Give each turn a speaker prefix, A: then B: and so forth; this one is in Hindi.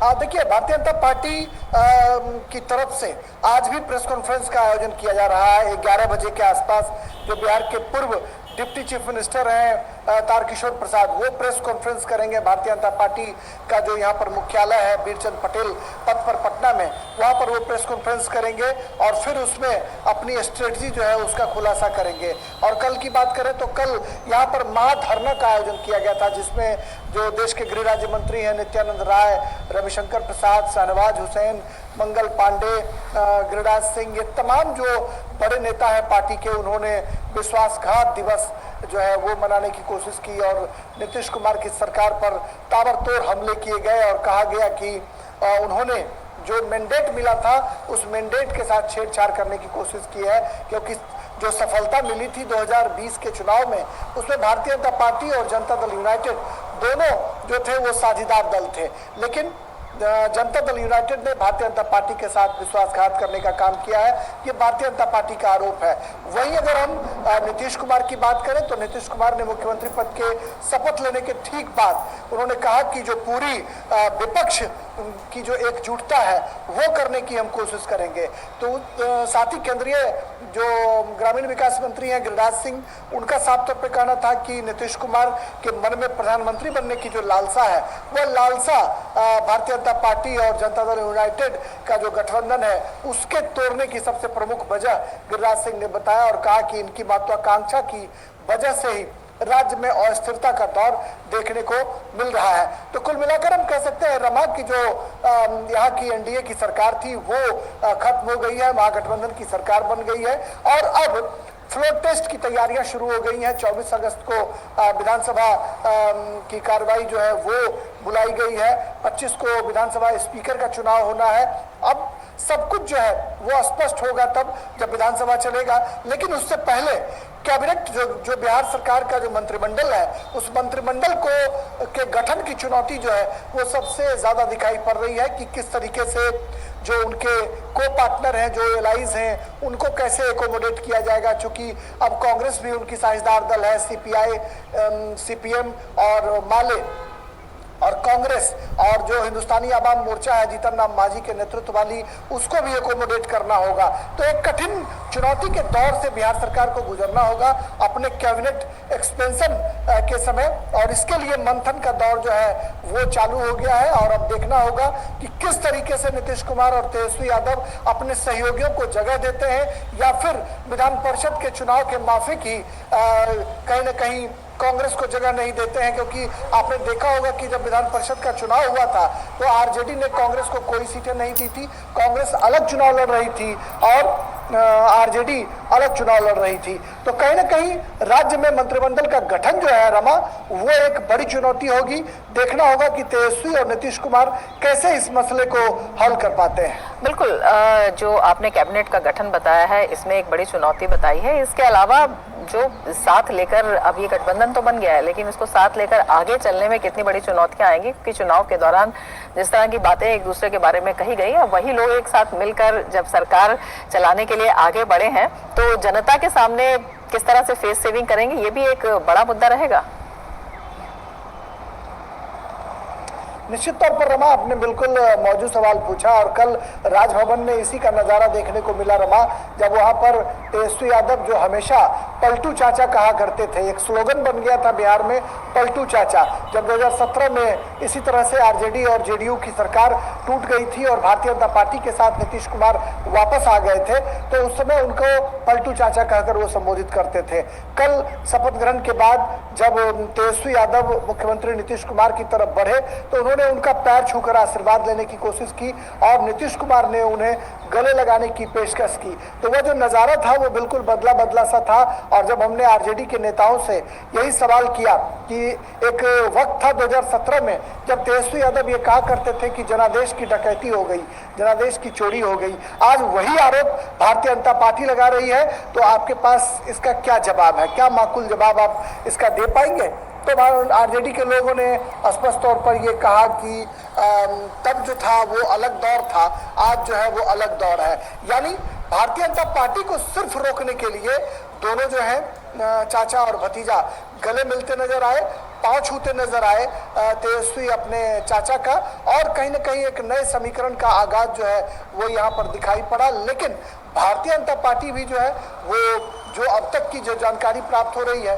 A: देखिए, भारतीय जनता पार्टी की तरफ से आज भी प्रेस कॉन्फ्रेंस का आयोजन किया जा रहा है 11 बजे के आसपास। जो बिहार के पूर्व डिप्टी चीफ मिनिस्टर हैं तारकिशोर प्रसाद, वो प्रेस कॉन्फ्रेंस करेंगे। भारतीय जनता पार्टी का जो यहाँ पर मुख्यालय है बीरचंद पटेल पथ पर पटना में, वहाँ पर वो प्रेस कॉन्फ्रेंस करेंगे और फिर उसमें अपनी स्ट्रेटजी जो है उसका खुलासा करेंगे। और कल की बात करें तो कल यहाँ पर महाधरना का आयोजन किया गया था, जिसमें जो देश के गृह राज्य मंत्री हैं नित्यानंद राय, रविशंकर प्रसाद, शाहनवाज हुसैन, मंगल पांडे, गिरिराज सिंह, ये तमाम जो बड़े नेता हैं पार्टी के, उन्होंने विश्वासघात दिवस जो है वो मनाने की कोशिश की और नीतीश कुमार की सरकार पर ताबड़तोड़ हमले किए गए और कहा गया कि उन्होंने जो मैंडेट मिला था उस मैंडेट के साथ छेड़छाड़ करने की कोशिश की है, क्योंकि जो सफलता मिली थी 2020 के चुनाव में, उसमें भारतीय जनता पार्टी और जनता दल यूनाइटेड दोनों जो थे वो साझेदार दल थे। लेकिन जनता दल यूनाइटेड ने भारतीय जनता पार्टी के साथ विश्वासघात करने का काम किया है, ये भारतीय जनता पार्टी का आरोप है। वहीं अगर हम नीतीश कुमार की बात करें तो नीतीश कुमार ने मुख्यमंत्री पद के शपथ लेने के ठीक बाद उन्होंने कहा कि जो पूरी विपक्ष की जो एकजुटता है वो करने की हम कोशिश करेंगे। तो साथ ही केंद्रीय जो ग्रामीण विकास मंत्री हैं गिरिराज सिंह, उनका साफ तौर पर कहना था कि नीतीश कुमार के मन में प्रधानमंत्री बनने की जो लालसा है, वह लालसा भारतीय जनता पार्टी और जनता दल यूनाइटेड का जो गठबंधन है उसके तोड़ने की सबसे प्रमुख वजह गिरिराज सिंह ने बताया और कहा कि इनकी महत्वाकांक्षा की वजह से ही राज्य में अस्थिरता का दौर देखने को मिल रहा है। तो कुल मिलाकर हम कह सकते हैं रमा की जो यहाँ की एनडीए की सरकार थी वो खत्म हो गई है, महागठबंधन की सरकार बन गई है और अब फ्लोर टेस्ट की तैयारियां शुरू हो गई हैं। 24 अगस्त को विधानसभा की कार्रवाई जो है वो बुलाई गई है। 25 को विधानसभा स्पीकर का चुनाव होना है। अब सब कुछ जो है वो स्पष्ट होगा तब जब विधानसभा चलेगा, लेकिन उससे पहले कैबिनेट जो बिहार सरकार का जो मंत्रिमंडल है, उस मंत्रिमंडल को के गठन की चुनौती जो है वो सबसे ज्यादा दिखाई पड़ रही है कि किस तरीके से जो उनके को पार्टनर हैं, जो एलाइज हैं, उनको कैसे एकोमोडेट किया जाएगा। चूंकि अब कांग्रेस भी उनकी साझेदार दल है, सीपीआई, सीपीएम और माले और कांग्रेस और जो हिंदुस्तानी आवाम मोर्चा है जीतन राम मांझी के नेतृत्व वाली, उसको भी एकोमोडेट करना होगा। तो एक कठिन चुनौती के दौर से बिहार सरकार को गुजरना होगा अपने कैबिनेट एक्सपेंशन के समय, और इसके लिए मंथन का दौर जो है वो चालू हो गया है। और अब देखना होगा कि किस तरीके से नीतीश कुमार और तेजस्वी यादव अपने सहयोगियों को जगह देते हैं या फिर विधान परिषद के चुनाव के माफिक ही कहीं न कहीं कांग्रेस को जगह नहीं देते हैं। क्योंकि आपने देखा होगा कि जब विधान परिषद का चुनाव हुआ था तो आरजेडी ने कांग्रेस को कोई सीटें नहीं दी थी, कांग्रेस अलग चुनाव लड़ रही थी और आरजेडी अलग चुनाव लड़ रही थी। तो कहीं ना कहीं राज्य में मंत्रिमंडल का गठन जो है रमा, वो एक बड़ी चुनौती होगी। देखना होगा कि तेजस्वी और नीतीश कुमार कैसे इस मसले को हल कर पाते हैं।
B: बिल्कुल, जो आपने कैबिनेट का गठन बताया है इसमें एक बड़ी चुनौती बताई है। इसके अलावा जो साथ लेकर अब ये गठबंधन तो बन गया है, लेकिन इसको साथ लेकर आगे चलने में कितनी बड़ी चुनौतियां आएंगी, क्योंकि चुनाव के दौरान जिस तरह की बातें एक दूसरे के बारे में कही गई, अब वही लोग एक साथ मिलकर जब सरकार चलाने के लिए आगे बढ़े हैं तो जनता के सामने किस तरह से फेस सेविंग करेंगे, ये भी एक बड़ा मुद्दा रहेगा।
A: निश्चित तौर पर रमा, आपने बिल्कुल मौजूद सवाल पूछा और कल राजभवन में इसी का नज़ारा देखने को मिला रमा, जब वहां पर तेजस्वी यादव जो हमेशा पलटू चाचा कहा करते थे, एक स्लोगन बन गया था बिहार में पलटू चाचा। जब 2017 में इसी तरह से आरजेडी और जेडीयू की सरकार टूट गई थी और भारतीय जनता पार्टी के साथ नीतीश कुमार वापस आ गए थे, तो उस समय उनको पलटू चाचा कहकर वो संबोधित करते थे। कल शपथ ग्रहण के बाद जब तेजस्वी यादव मुख्यमंत्री नीतीश कुमार की तरफ बढ़े तो उन्होंने उनका पैर छूकर आशीर्वाद लेने की कोशिश की और नीतीश कुमार ने उन्हें गले लगाने की पेशकश की। तो वह जो नज़ारा था वो बिल्कुल बदला बदला सा था। और जब हमने आरजेडी के नेताओं से यही सवाल किया कि एक वक्त था 2017 में जब तेजस्वी यादव ये कहा करते थे कि जनादेश की डकैती हो गई, जनादेश की चोरी हो गई, आज वही आरोप भारतीय जनता पार्टी लगा रही है। तो आपके पास इसका क्या जवाब है, क्या माकूल जवाब आप इसका दे पाएंगे? तो आरजेडी के लोगों ने स्पष्ट तौर पर ये कहा कि तब जो था वो अलग दौर था, आज जो है वो अलग दौर है। यानी भारतीय जनता पार्टी को सिर्फ रोकने के लिए दोनों जो है चाचा और भतीजा गले मिलते नजर आए। पांव छूते नजर आए तेजस्वी अपने चाचा का, और कहीं ना कहीं एक नए समीकरण का आगाज जो है वो यहाँ पर दिखाई पड़ा। लेकिन भारतीय जनता पार्टी भी जो है वो, जो अब तक की जो जानकारी प्राप्त हो रही है